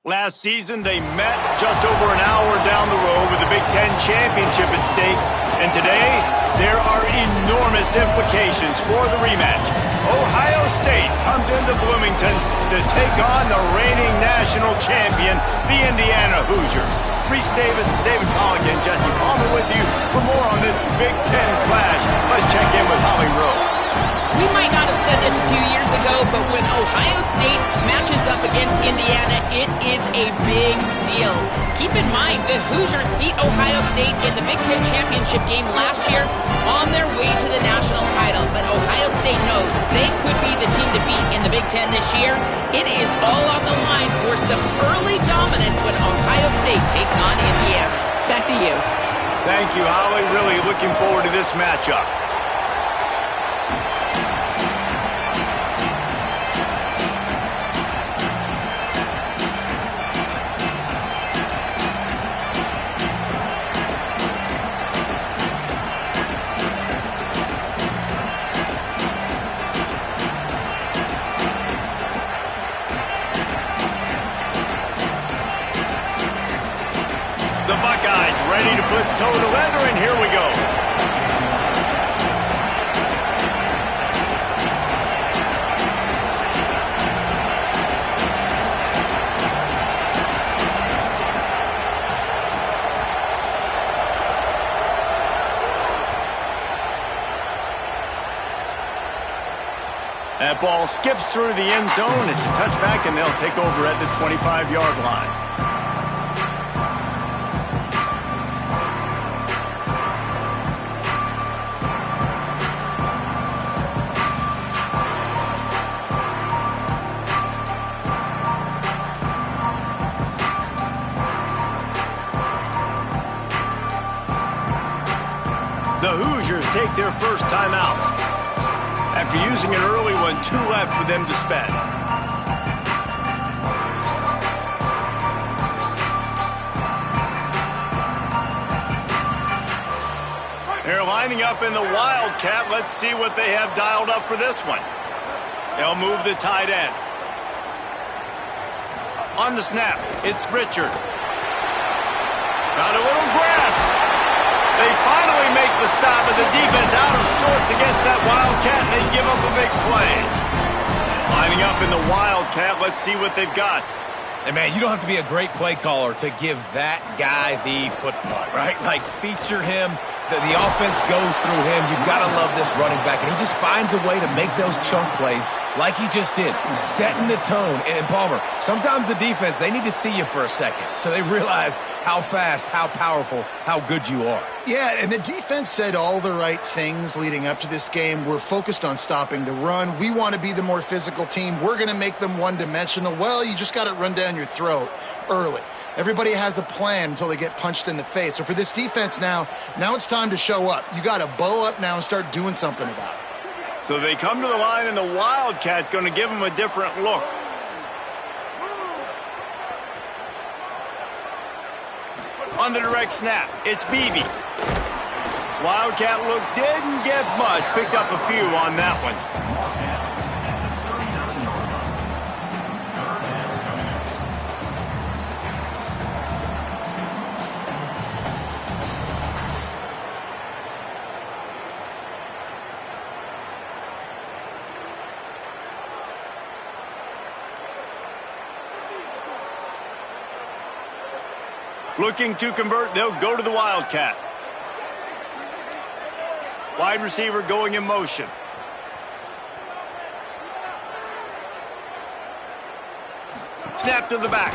Last season, they met just over an hour down the road with the Big Ten championship at stake. And today, there are enormous implications for the rematch. Ohio State comes into Bloomington to take on the reigning national champion, the Indiana Hoosiers. Reese Davis, David Colligan, Jesse Palmer with you for more on this Big Ten clash. Let's check in with Holly Rowe. We might not have said this a few years ago, but when Ohio State matches up against Indiana, it is a big deal. Keep in mind, the Hoosiers beat Ohio State in the Big Ten championship game last year on their way to the national title. But Ohio State knows they could be the team to beat in the Big Ten this year. It is all on the line for some early dominance when Ohio State takes on Indiana. Back to you. Thank you, Holly. Really looking forward to this matchup. Ready to put toe to leather, and here we go. That ball skips through the end zone. It's a touchback, and they'll take over at the 25-yard line. The Hoosiers take their first timeout. After using an early one, 2 left for them to spend. They're lining up in the Wildcat. Let's see what they have dialed up for this one. They'll move the tight end. On the snap, it's Richard. Got a little grass. They finally make the stop, but the defense out of sorts against that Wildcat, and they give up a big play. Lining up in the Wildcat, let's see what they've got. And man, you don't have to be a great play caller to give that guy the football, right? Like, feature him. The offense goes through him. You've got to love this running back, and he just finds a way to make those chunk plays like he just did, setting the tone. And Palmer, sometimes the defense, they need to see you for a second so they realize how fast, how powerful, how good you are. Yeah, and the defense said all the right things leading up to this game. We're focused on stopping the run. We want to be the more physical team. We're going to make them one-dimensional. Well, you just got it run down your throat early. Everybody has a plan until they get punched in the face. So for this defense now it's time to show up. You got to bow up now and start doing something about it. So they come to the line, and the Wildcat going to give them a different look. On the direct snap, it's Beebe. Wildcat look didn't get much. Picked up a few on that one. Looking to convert, they'll go to the Wildcat. Wide receiver going in motion. Snap to the back.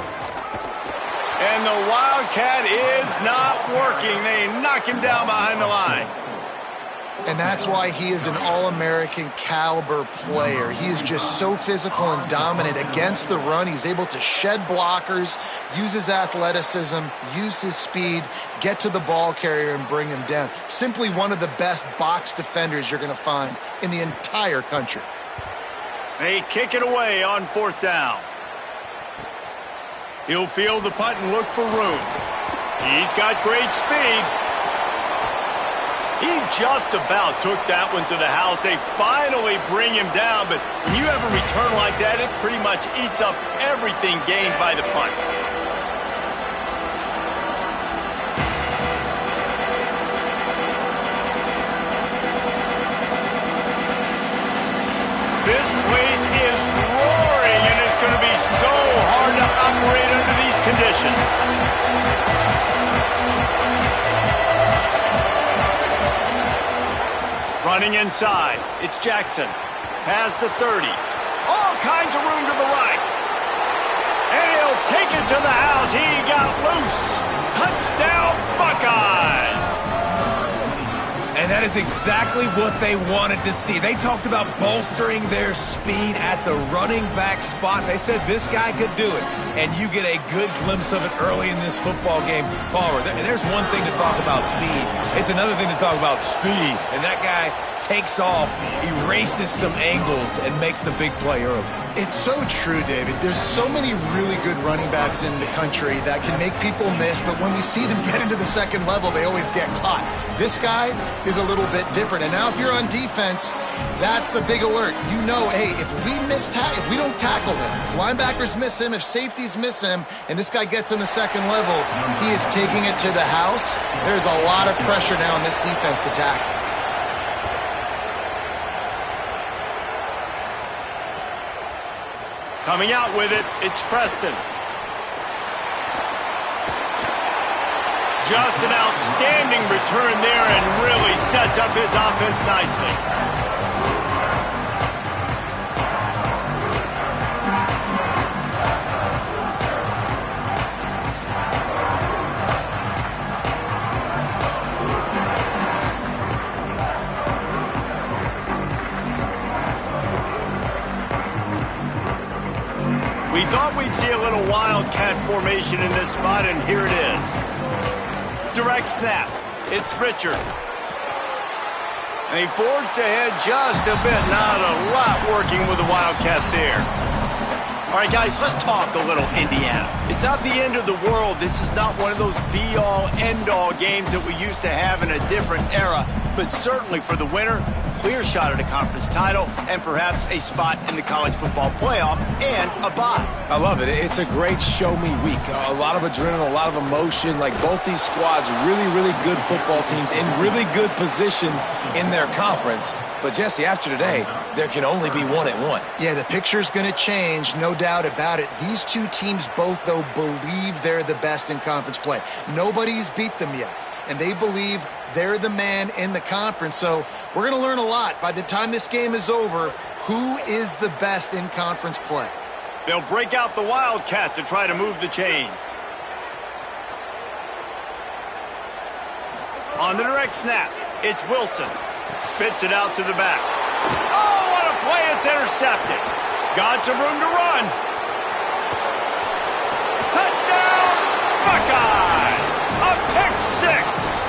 And the Wildcat is not working. They knock him down behind the line. And that's why he is an All-American caliber player. He is just so physical and dominant against the run. He's able to shed blockers, use his athleticism, use his speed, get to the ball carrier and bring him down. Simply one of the best box defenders you're going to find in the entire country. They kick it away on 4th down. He'll field the punt and look for room. He's got great speed. He just about took that one to the house. They finally bring him down, but when you have a return like that, it pretty much eats up everything gained by the punt. This place is roaring, and it's going to be so hard to operate under these conditions. Running inside, it's Jackson. Past the 30. All kinds of room to the right. And he'll take it to the house. He got loose. Touchdown, Buckeyes! And that is exactly what they wanted to see. They talked about bolstering their speed at the running back spot. They said this guy could do it. And you get a good glimpse of it early in this football game. Palmer, there's one thing to talk about speed. It's another thing to talk about speed. And that guy takes off, erases some angles, and makes the big play early. It's so true, David. There's so many really good running backs in the country that can make people miss, but when we see them get into the second level, they always get caught. This guy is a little bit different. And now if you're on defense, that's a big alert. You know, hey, if we don't tackle him, if linebackers miss him, if safeties miss him, and this guy gets in the second level, he is taking it to the house. There's a lot of pressure now on this defense to tackle. Coming out with it, it's Preston. Just an outstanding return there and really sets up his offense nicely. We thought we'd see a little wildcat formation in this spot, and here it is. Direct snap. It's Richard. And he forged ahead just a bit. Not a lot working with the wildcat there. All right, guys, let's talk a little Indiana. It's not the end of the world. This is not one of those be-all, end-all games that we used to have in a different era. But certainly for the winner, clear shot at a conference title and perhaps a spot in the college football playoff and a bye. I love it. It's a great show-me week. A lot of adrenaline, a lot of emotion. Like both these squads, really, really good football teams in really good positions in their conference. But, Jesse, after today, there can only be one at one. Yeah, the picture's going to change, no doubt about it. These two teams both, though, believe they're the best in conference play. Nobody's beat them yet, and they believe they're the man in the conference. So we're going to learn a lot. By the time this game is over, who is the best in conference play? They'll break out the Wildcat to try to move the chains. On the direct snap, it's Wilson. Spits it out to the back. Oh, what a play. It's intercepted. Got some room to run. Touchdown, Buckeye! A pick six.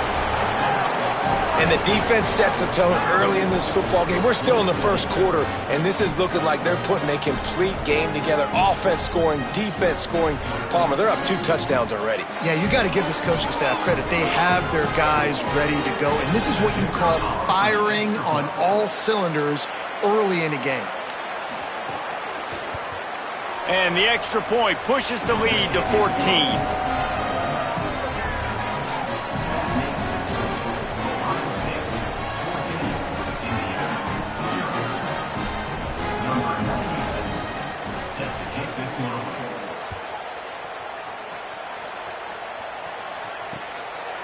And the defense sets the tone early in this football game. We're still in the first quarter, and this is looking like they're putting a complete game together. Offense scoring, defense scoring. Palmer, they're up 2 touchdowns already. Yeah, you got to give this coaching staff credit. They have their guys ready to go, and this is what you call firing on all cylinders early in a game. And the extra point pushes the lead to 14.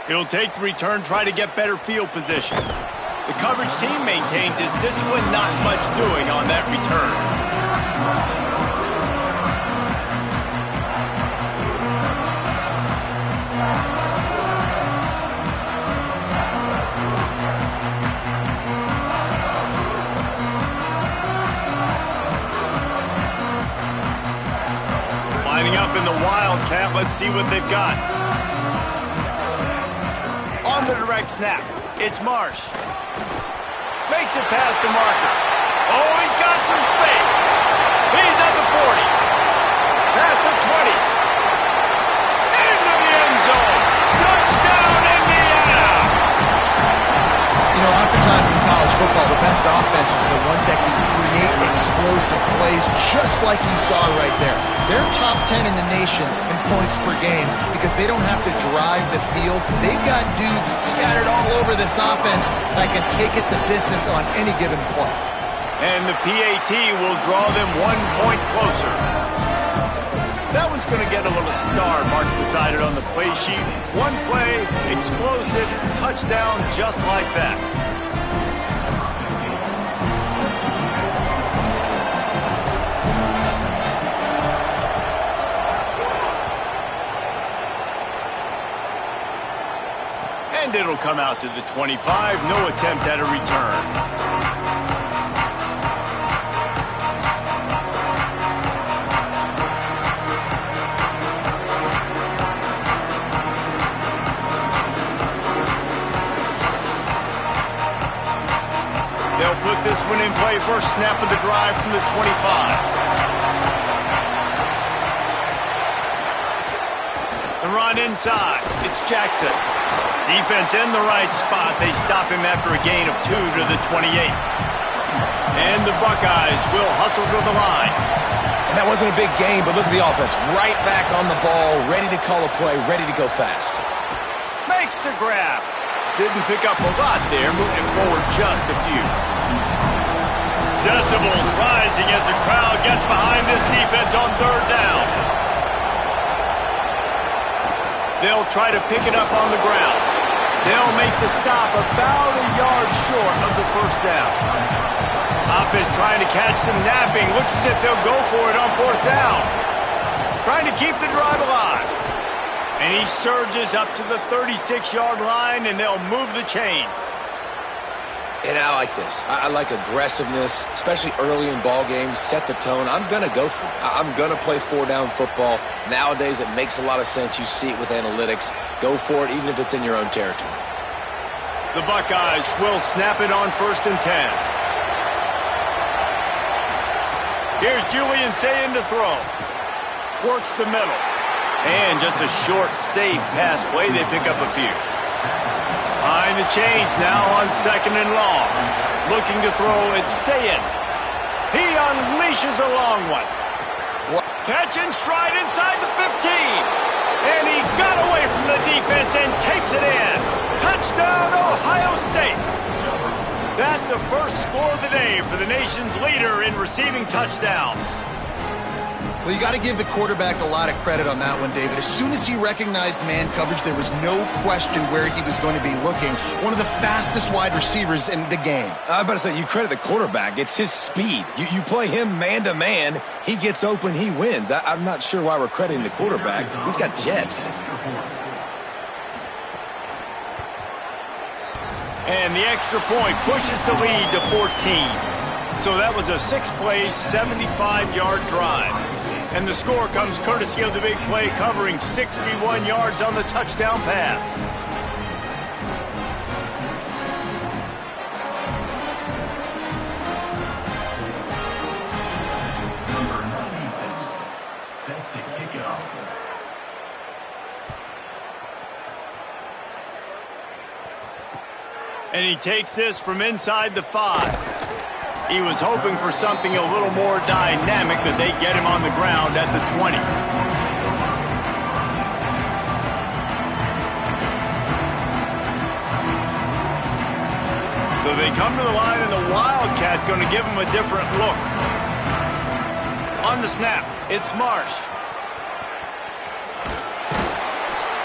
He'll take the return, try to get better field position. The coverage team maintains his discipline, not much doing on that return. Lining up in the Wildcat, let's see what they've got. On the direct snap, it's Marsh. Makes it past the marker. Oh, he's got some space. He's at the 40. Past the 20. Into the end zone. Touchdown, Indiana! against offenses are the ones that can create explosive plays just like you saw right there. They're top 10 in the nation in points per game because they don't have to drive the field. They've got dudes scattered all over this offense that can take it the distance on any given play. And the PAT will draw them 1 point closer. That one's going to get a little star marked beside it on the play sheet. One play, explosive, touchdown, just like that. And it'll come out to the 25. No attempt at a return. They'll put this one in play. First snap of the drive from the 25. The run inside. It's Jackson. Defense in the right spot. They stop him after a gain of 2 to the 28. And the Buckeyes will hustle to the line. And that wasn't a big game, but look at the offense. Right back on the ball, ready to call a play, ready to go fast. Makes the grab. Didn't pick up a lot there, moving it forward just a few. Decibels rising as the crowd gets behind this defense on third down. They'll try to pick it up on the ground. They'll make the stop about a yard short of the first down. Offense trying to catch them napping. Looks as if they'll go for it on fourth down. Trying to keep the drive alive. And he surges up to the 36-yard line, and they'll move the chains. And I like this. I like aggressiveness, especially early in ball games. Set the tone. I'm going to go for it. I'm going to play four-down football. Nowadays, it makes a lot of sense. You see it with analytics. Go for it, even if it's in your own territory. The Buckeyes will snap it on 1st and 10. Here's Julian Sayin to throw. Works the middle. And just a short, safe pass play. They pick up a few. Behind the chains now on 2nd and long. Looking to throw, it's Sayin. He unleashes a long one. Catch and stride inside the 15. And he got away from the defense and takes it in. Touchdown, Ohio State. That's the first score of the day for the nation's leader in receiving touchdowns. Well, you got to give the quarterback a lot of credit on that one, David. As soon as he recognized man coverage, there was no question where he was going to be looking. One of the fastest wide receivers in the game. I was about to say, you credit the quarterback. It's his speed. You play him man-to-man, he gets open, he wins. I'm not sure why we're crediting the quarterback. He's got jets. And the extra point pushes the lead to 14. So that was a 6-play, 75-yard drive. And the score comes courtesy of the big play covering 61 yards on the touchdown pass. Number 96, set to kick it off. And he takes this from inside the 5. He was hoping for something a little more dynamic, but they get him on the ground at the 20. So they come to the line, and the Wildcat going to give him a different look. On the snap, it's Marsh.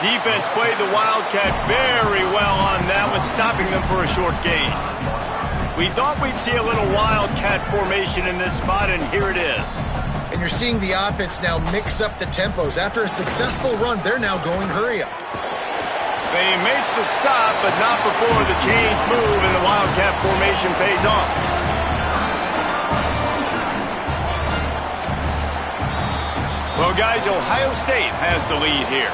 Defense played the Wildcat very well on that one, stopping them for a short gain. We thought we'd see a little Wildcat formation in this spot, and here it is. And you're seeing the offense now mix up the tempos. After a successful run, they're now going hurry up. They make the stop, but not before the chains move and the Wildcat formation pays off. Well, guys, Ohio State has the lead here.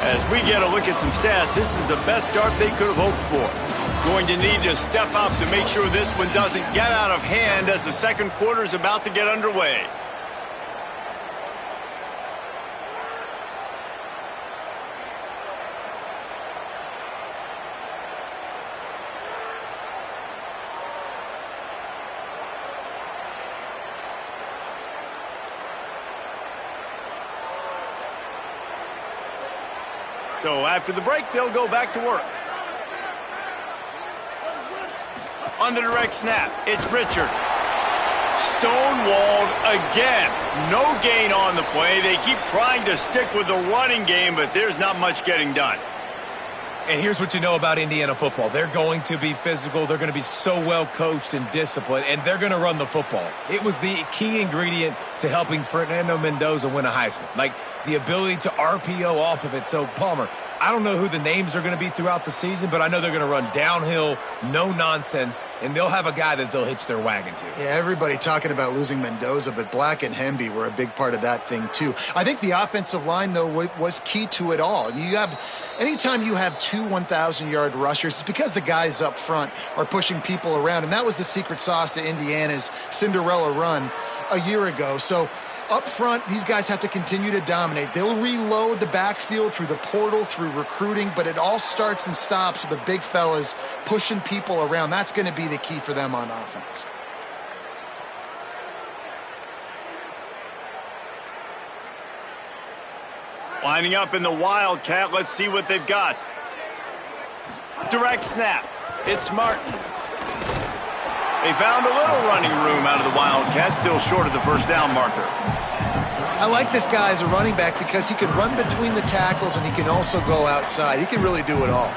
As we get a look at some stats, this is the best start they could have hoped for. Going to need to step up to make sure this one doesn't get out of hand as the second quarter is about to get underway. So after the break, they'll go back to work. On the direct snap, it's Richard. Stonewalled again. No gain on the play. They keep trying to stick with the running game, but there's not much getting done. And here's what you know about Indiana football. They're going to be physical. They're going to be so well coached and disciplined, and they're going to run the football. It was the key ingredient to helping Fernando Mendoza win a Heisman. Like the ability to RPO off of it. So, Palmer, I don't know who the names are going to be throughout the season, but I know they're going to run downhill, no nonsense, and they'll have a guy that they'll hitch their wagon to. Yeah, everybody talking about losing Mendoza, but Black and Hemby were a big part of that thing too. I think the offensive line, though, was key to it all. Anytime you have two 1,000-yard rushers, it's because the guys up front are pushing people around, and that was the secret sauce to Indiana's Cinderella run a year ago. So up front, these guys have to continue to dominate. They'll reload the backfield through the portal, through recruiting, but it all starts and stops with the big fellas pushing people around. That's going to be the key for them on offense. Lining up in the Wildcat, let's see what they've got. Direct snap, it's Martin. They found a little running room out of the Wildcat, still short of the first down marker. I like this guy as a running back because he can run between the tackles and he can also go outside. He can really do it all.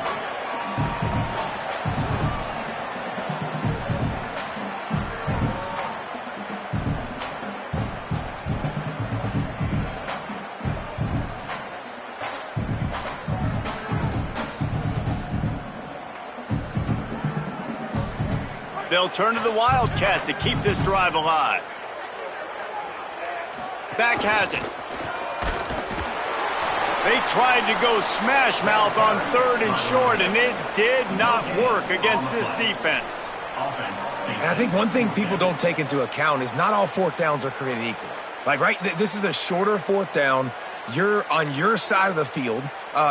They'll turn to the Wildcat to keep this drive alive. Back has it. They tried to go smash mouth on 3rd and short, and it did not work against this defense. And I think one thing people don't take into account is not all 4th downs are created equally. Like, right, this is a shorter 4th down. You're on your side of the field.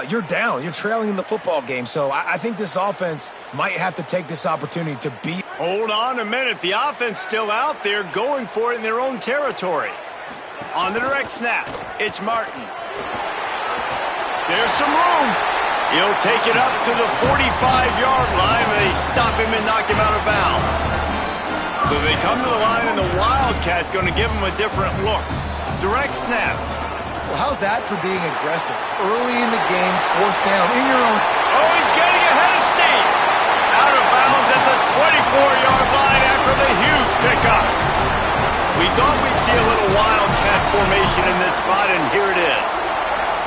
You're down. You're trailing in the football game. So I think this offense might have to take this opportunity to beat. Hold on a minute. The offense still out there going for it in their own territory. On the direct snap, it's Martin. There's some room. He'll take it up to the 45-yard line. They stop him and knock him out of bounds. So they come to the line, and the Wildcat going to give him a different look. Direct snap. Well, how's that for being aggressive? Early in the game, 4th down, in your own. Oh, he's getting ahead of State. Out of bounds at the 24-yard line after the huge pickup. We thought we'd see a little Wildcat formation in this spot, and here it is.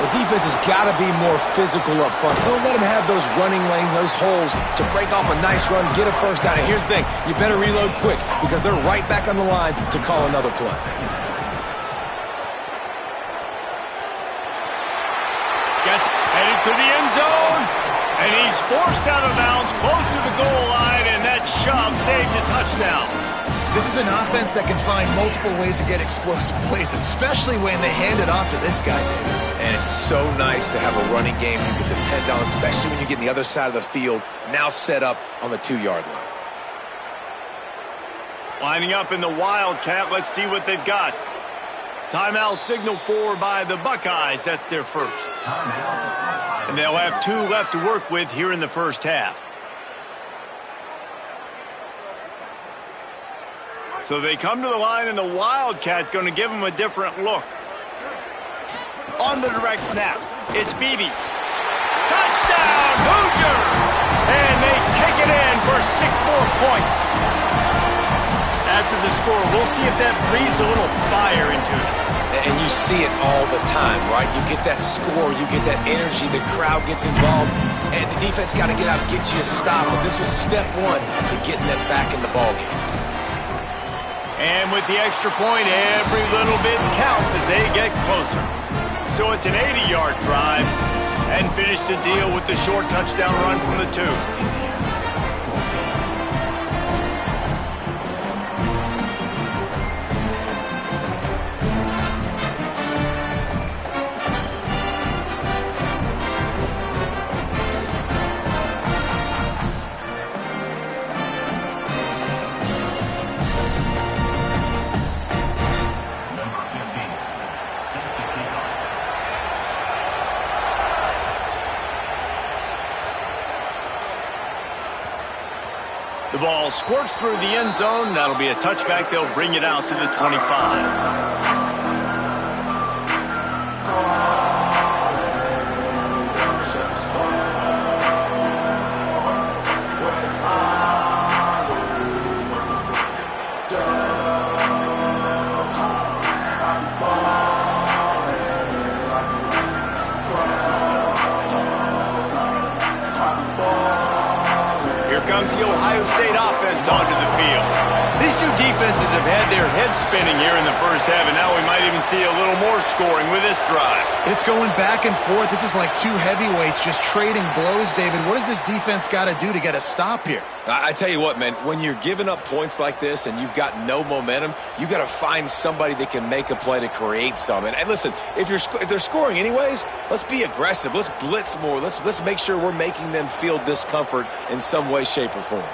The defense has got to be more physical up front. Don't let them have those running lanes, those holes to break off a nice run, get a first down. And here's the thing, you better reload quick because they're right back on the line to call another play. Gets headed to the end zone, and he's forced out of bounds close to the goal line, and that shove saved a touchdown. This is an offense that can find multiple ways to get explosive plays, especially when they hand it off to this guy. And it's so nice to have a running game you can depend on, especially when you get on the other side of the field, now set up on the 2-yard line. Lining up in the Wildcat, let's see what they've got. Timeout signaled for by the Buckeyes. That's their first. And they'll have 2 left to work with here in the first half. So they come to the line, and the Wildcat going to give them a different look. On the direct snap, it's Beebe. Touchdown, Hoosiers! And they take it in for 6 more points. After the score, we'll see if that breathes a little fire into it. And you see it all the time, right? You get that score, you get that energy, the crowd gets involved, and the defense got to get out and get you a stop. But this was step 1 to getting them back in the ballgame. And with the extra point, every little bit counts as they get closer. So it's an 80-yard drive, and finish the deal with the short touchdown run from the 2. The ball squirts through the end zone. That'll be a touchback. They'll bring it out to the 25. Comes the Ohio State offense onto the field. These two defenses have had their heads spinning here in the first half, and now we might even see a little more scoring with this drive. It's going back and forth. This is like two heavyweights just trading blows, David. What does this defense got to do to get a stop here? I tell you what, man, when you're giving up points like this and you've got no momentum, you got to find somebody that can make a play to create some. And listen, if they're scoring anyways, let's be aggressive. Let's blitz more. Let's make sure we're making them feel discomfort in some way, shape, or form.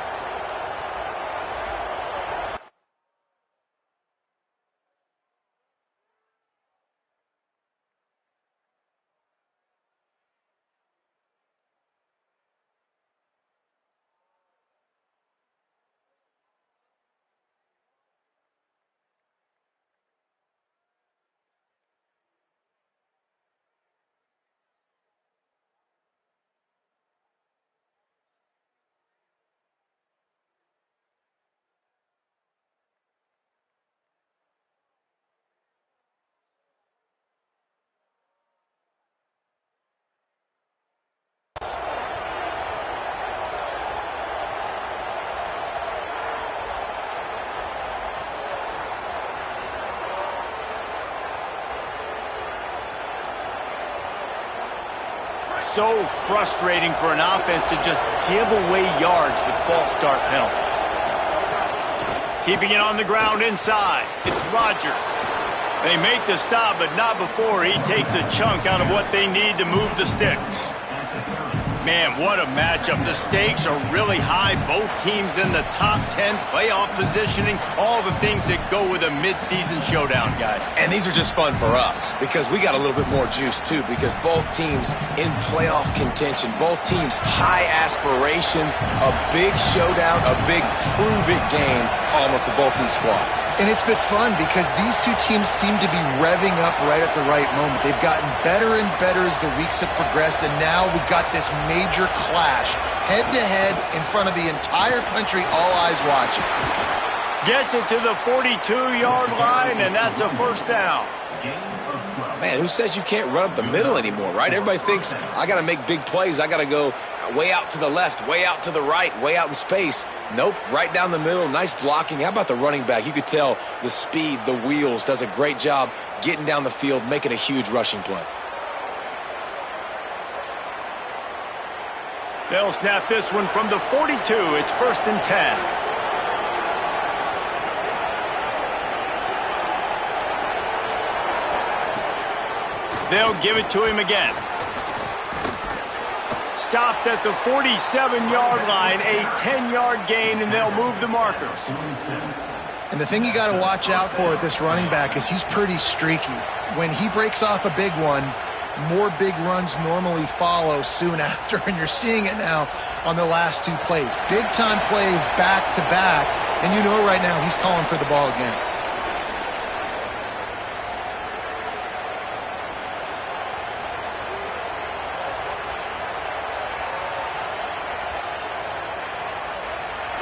So frustrating for an offense to just give away yards with false start penalties. Keeping it on the ground inside. It's Rodgers. They make the stop, but not before he takes a chunk out of what they need to move the sticks. Man, what a matchup. The stakes are really high. Both teams in the top 10, playoff positioning, all the things that go with a midseason showdown, guys. And these are just fun for us because we got a little bit more juice, too, because both teams in playoff contention, both teams high aspirations, a big showdown, a big prove-it game, Palmer, for both these squads. And it's been fun because these two teams seem to be revving up right at the right moment. They've gotten better and better as the weeks have progressed, and now we've got this major clash, head-to-head in front of the entire country, all eyes watching. Gets it to the 42-yard line, and that's a first down. Man, who says you can't run up the middle anymore, right? Everybody thinks, I got to make big plays. I got to go way out to the left, way out to the right, way out in space. Nope, right down the middle, nice blocking. How about the running back? You could tell the speed, the wheels, does a great job getting down the field, making a huge rushing play. They'll snap this one from the 42. It's 1st and 10. They'll give it to him again. Stopped at the 47-yard line, a 10-yard gain, and they'll move the markers. And the thing you got to watch out for with this running back is he's pretty streaky. When he breaks off a big one, more big runs normally follow soon after, and you're seeing it now on the last two plays. Big-time plays back-to-back, and you know right now he's calling for the ball again.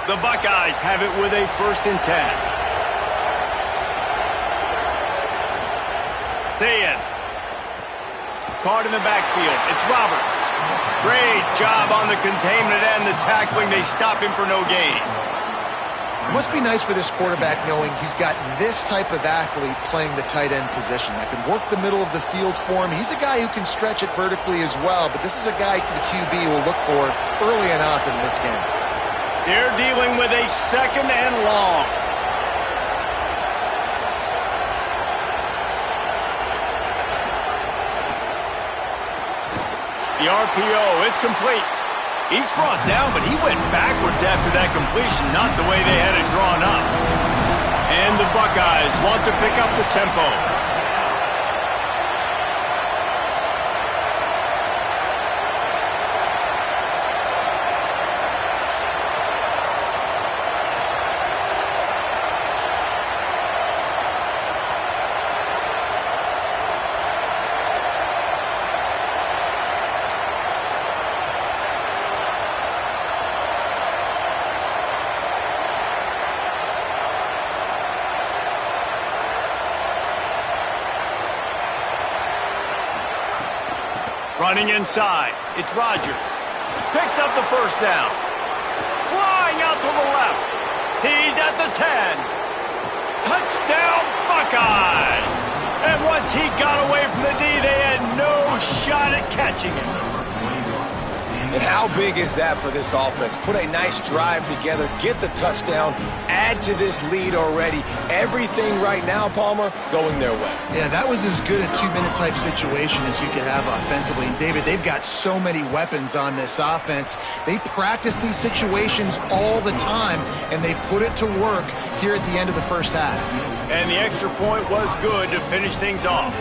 The Buckeyes have it with a 1st and 10. Zayn. Caught in the backfield. It's Roberts. Great job on the containment and the tackling. They stop him for no gain. It must be nice for this quarterback knowing he's got this type of athlete playing the tight end position that can work the middle of the field for him. He's a guy who can stretch it vertically as well, but this is a guy the QB will look for early and often in this game. They're dealing with a 2nd and long. The RPO, it's complete. He's brought down, but he went backwards after that completion, not the way they had it drawn up. And the Buckeyes want to pick up the tempo. Running inside, it's Rodgers. Picks up the first down. Flying out to the left. He's at the 10. Touchdown, Buckeyes! And once he got away from the D, they had no shot at catching him. And how big is that for this offense? Put a nice drive together, get the touchdown, add to this lead already. Everything right now, Palmer, going their way. Yeah, that was as good a two-minute type situation as you could have offensively. And, David, they've got so many weapons on this offense. They practice these situations all the time, and they put it to work here at the end of the first half. And the extra point was good to finish things off.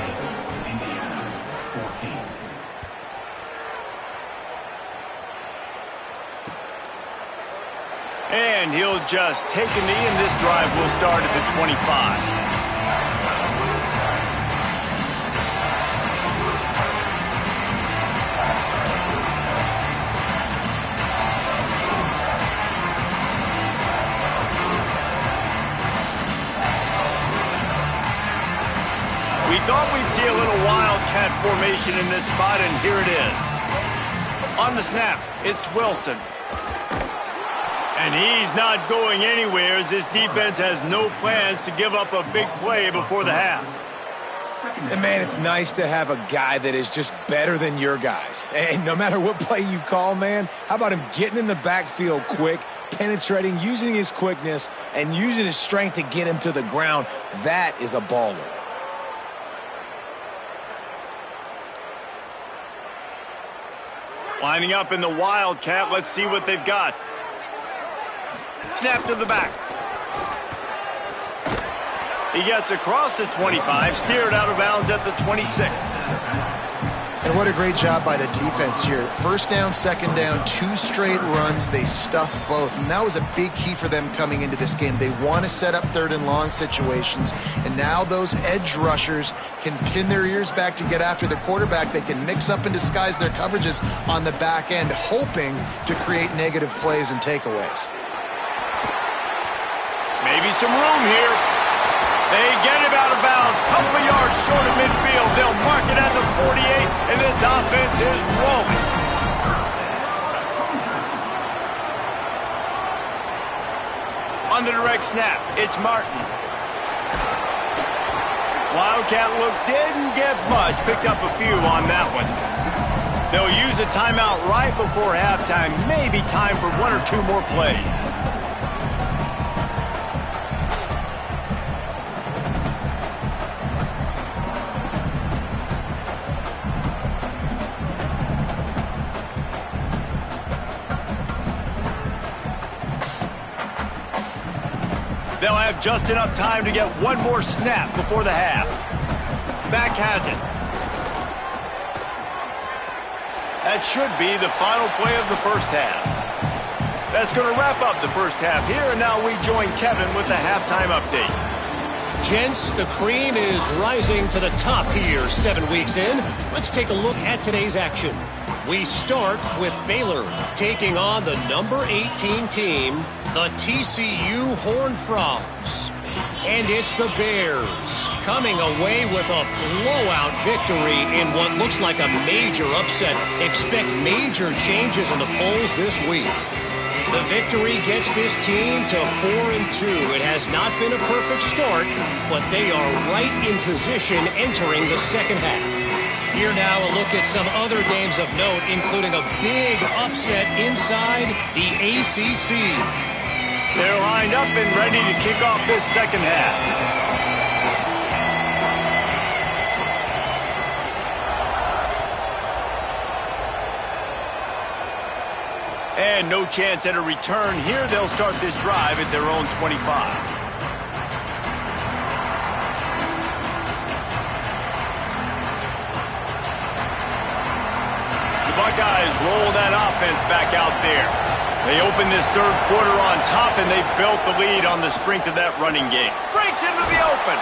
And he'll just take a knee, and this drive will start at the 25. We thought we'd see a little wildcat formation in this spot, and here it is. On the snap, it's Wilson. And he's not going anywhere as this defense has no plans to give up a big play before the half. And, man, it's nice to have a guy that is just better than your guys. And no matter what play you call, man, how about him getting in the backfield quick, penetrating, using his quickness, and using his strength to get him to the ground? That is a baller. Lining up in the wildcat, let's see what they've got. Snap to the back. He gets across the 25, steered out of bounds at the 26. And what a great job by the defense here. First down, second down, 2 straight runs. They stuffed both. And that was a big key for them coming into this game. They want to set up third and long situations. And now those edge rushers can pin their ears back to get after the quarterback. They can mix up and disguise their coverages on the back end, hoping to create negative plays and takeaways. Maybe some room here. They get him out of bounds. Couple of yards short of midfield. They'll mark it at the 48, and this offense is rolling. On the direct snap, it's Martin. Wildcat look didn't get much. Picked up a few on that one. They'll use a timeout right before halftime. Maybe time for 1 or 2 more plays. They'll have just enough time to get 1 more snap before the half. Back has it. That should be the final play of the first half. That's going to wrap up the first half here, and now we join Kevin with the halftime update. Gents, the cream is rising to the top here 7 weeks in. Let's take a look at today's action. We start with Baylor taking on the number 18 team, the TCU Horned Frogs. And it's the Bears coming away with a blowout victory in what looks like a major upset. Expect major changes in the polls this week. The victory gets this team to 4-2. It has not been a perfect start, but they are right in position entering the second half. Here now a look at some other games of note, including a big upset inside the ACC. They're lined up and ready to kick off this second half. And no chance at a return here. They'll start this drive at their own 25. Buckeyes roll that offense back out there. They open this third quarter on top, and they built the lead on the strength of that running game. Breaks into the open.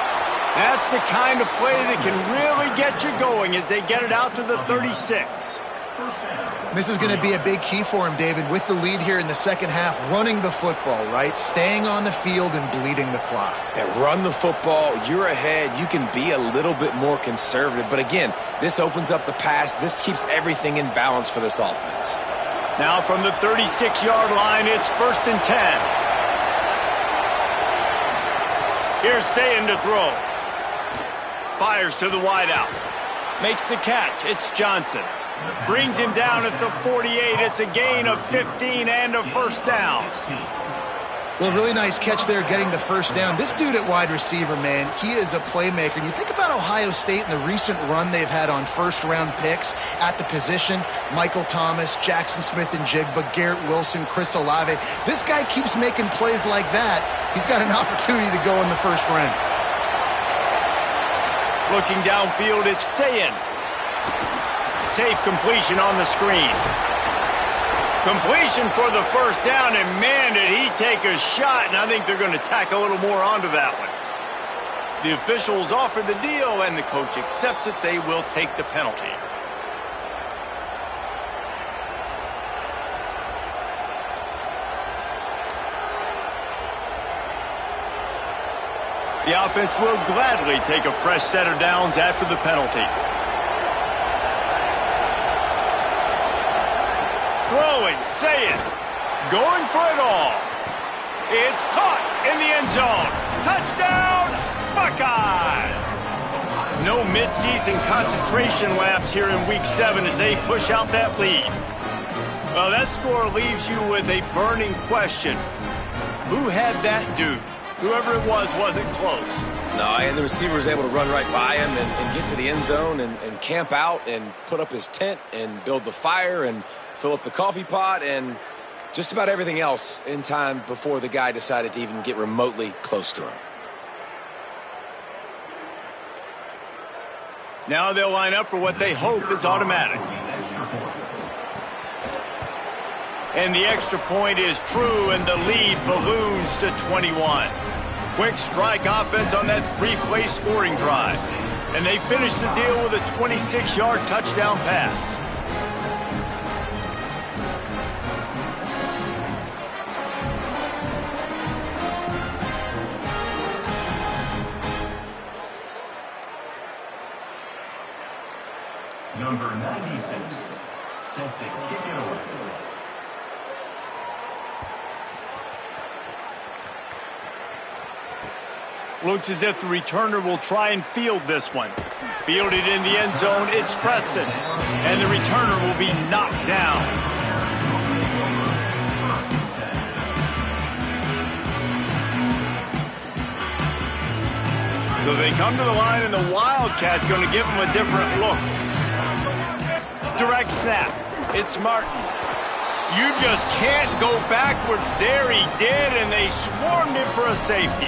That's the kind of play that can really get you going as they get it out to the 36. First down. This is going to be a big key for him, David, with the lead here in the second half, running the football, right? Staying on the field and bleeding the clock. Yeah, run the football. You're ahead. You can be a little bit more conservative. But again, this opens up the pass. This keeps everything in balance for this offense. Now from the 36-yard line, it's 1st and 10. Here's Sayin to throw. Fires to the wideout. Makes the catch. It's Johnson. Brings him down at the 48. It's a gain of 15 and a first down. Well, really nice catch there getting the first down. This dude at wide receiver, man, he is a playmaker. And you think about Ohio State and the recent run they've had on first-round picks at the position. Michael Thomas, Jackson Smith-Njigba, Garrett Wilson, Chris Olave. This guy keeps making plays like that. He's got an opportunity to go in the first round. Looking downfield, it's Sayin. Safe completion on the screen. Completion for the first down, and man, did he take a shot, and I think they're going to tack a little more onto that one. The officials offer the deal, and the coach accepts it. They will take the penalty. The offense will gladly take a fresh set of downs after the penalty. Throwing, Sayin, going for it all. It's caught in the end zone. Touchdown, Buckeye! No midseason concentration lapse here in Week 7 as they push out that lead. Well, that score leaves you with a burning question. Who had that dude? Whoever it was wasn't close. No, and the receiver was able to run right by him and get to the end zone and camp out and put up his tent and build the fire and fill up the coffee pot and just about everything else in time before the guy decided to even get remotely close to him. Now they'll line up for what they hope is automatic. And the extra point is true, and the lead balloons to 21. Quick strike offense on that 3-play scoring drive. And they finish the deal with a 26-yard touchdown pass. Number 96, set to kick it away. Looks as if the returner will try and field this one. Fielded in the end zone, it's Preston. And the returner will be knocked down. So they come to the line, and the Wildcat going to give them a different look. Direct snap. It's Martin. You just can't go backwards there. He did, and they swarmed him for a safety.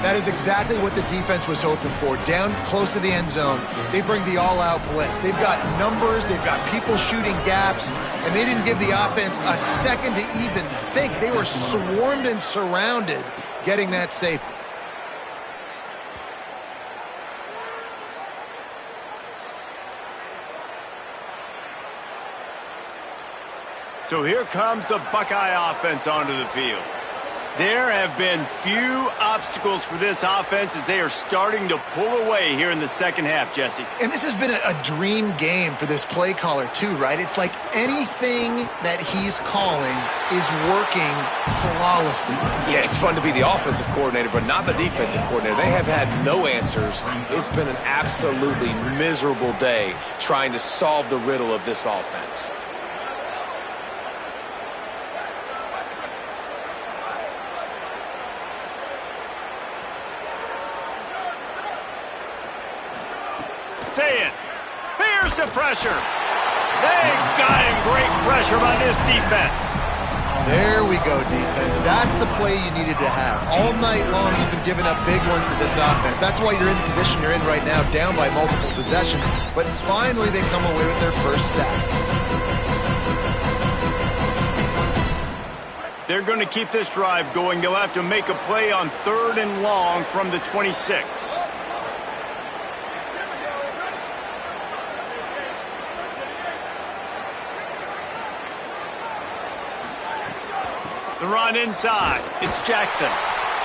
That is exactly what the defense was hoping for. Down close to the end zone, they bring the all-out blitz. They've got numbers, they've got people shooting gaps, and they didn't give the offense a second to even think. They were swarmed and surrounded getting that safety. So here comes the Buckeye offense onto the field. There have been few obstacles for this offense as they are starting to pull away here in the second half, Jesse. And this has been a dream game for this play caller too, right? It's like anything that he's calling is working flawlessly. Yeah, it's fun to be the offensive coordinator, but not the defensive coordinator. They have had no answers. It's been an absolutely miserable day trying to solve the riddle of this offense. Sayin, here's the pressure. They got him. Great pressure on this defense. There we go, defense. That's the play you needed to have. All night long, you've been giving up big ones to this offense. That's why you're in the position you're in right now, down by multiple possessions. But finally, they come away with their first sack. They're going to keep this drive going. They'll have to make a play on 3rd and long from the 26. The run inside. It's Jackson.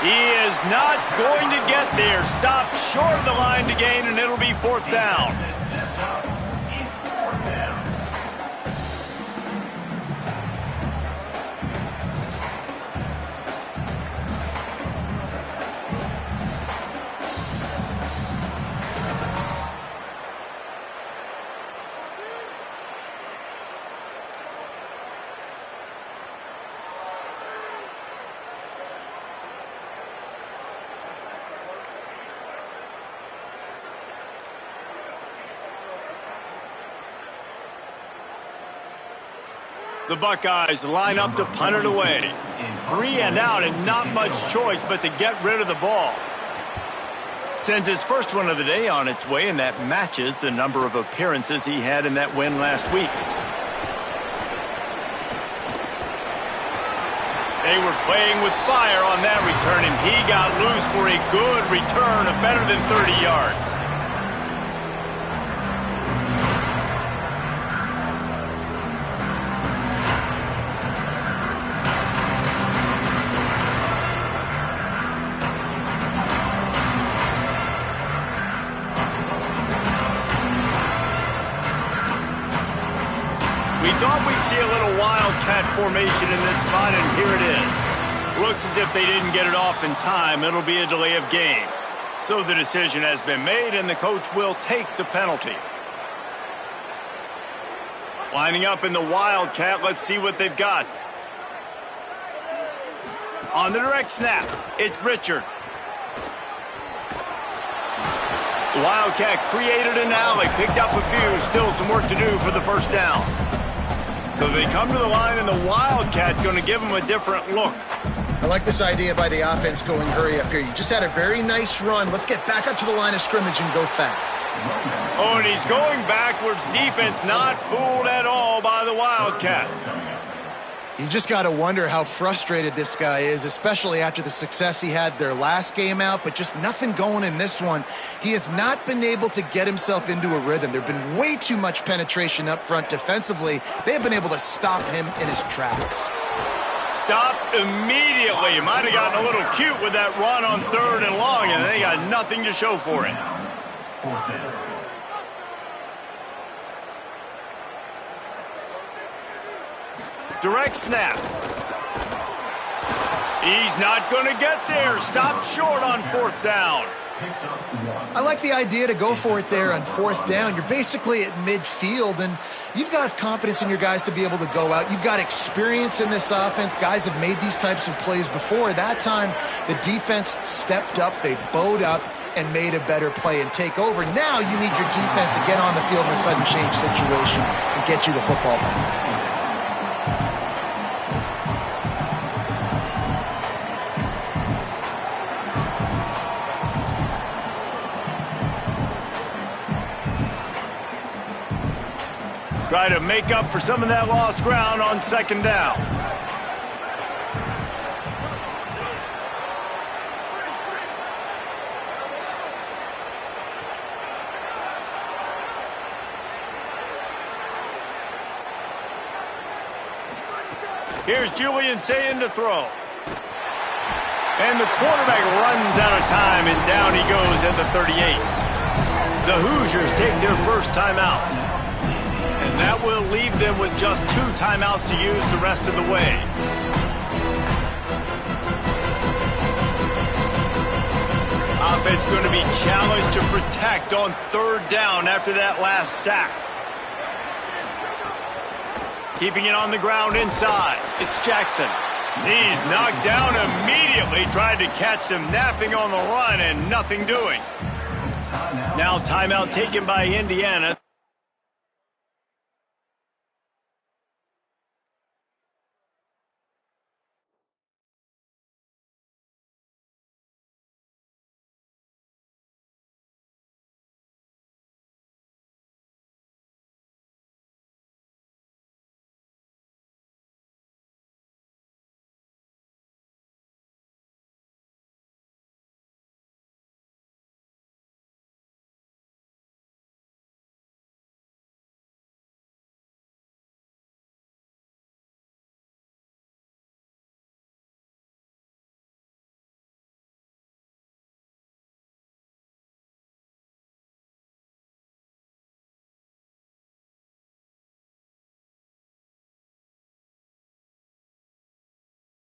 He is not going to get there. Stopped short of the line to gain, and it'll be 4th down. The Buckeyes line up to punt it away. 3 and out and not much choice but to get rid of the ball. Sends his first one of the day on its way, and that matches the number of appearances he had in that win last week. They were playing with fire on that return, and he got loose for a good return of better than 30 yards. Thought we'd see a little wildcat formation in this spot, and here it is. Looks as if they didn't get it off in time. It'll be a delay of game. So the decision has been made, and the coach will take the penalty. Lining up in the wildcat, let's see what they've got. On the direct snap, it's Richard. The wildcat created an alley, picked up a few, still some work to do for the first down. So they come to the line, and the Wildcat going to give them a different look. I like this idea by the offense going hurry up here. You just had a very nice run. Let's get back up to the line of scrimmage and go fast. Oh, and he's going backwards. Defense not fooled at all by the Wildcat. You just got to wonder how frustrated this guy is, especially after the success he had their last game out, but just nothing going in this one. He has not been able to get himself into a rhythm. There have been way too much penetration up front defensively. They have been able to stop him in his tracks. Stopped immediately. Might have gotten a little cute with that run on 3rd and long, and they got nothing to show for it. 4th down. Direct snap. He's not going to get there. Stopped short on 4th down. I like the idea to go for it there on 4th down. You're basically at midfield, and you've got confidence in your guys to be able to go out. You've got experience in this offense. Guys have made these types of plays before. That time, the defense stepped up. They bowed up and made a better play and take over. Now you need your defense to get on the field in a sudden change situation and get you the football back. Try to make up for some of that lost ground on 2nd down. Here's Julian Sayin to throw. And the quarterback runs out of time, and down he goes at the 38. The Hoosiers take their first timeout. And that will leave them with just 2 timeouts to use the rest of the way. Offense going to be challenged to protect on 3rd down after that last sack. Keeping it on the ground inside. It's Jackson. He's knocked down immediately. Tried to catch them napping on the run and nothing doing. Now timeout taken by Indiana.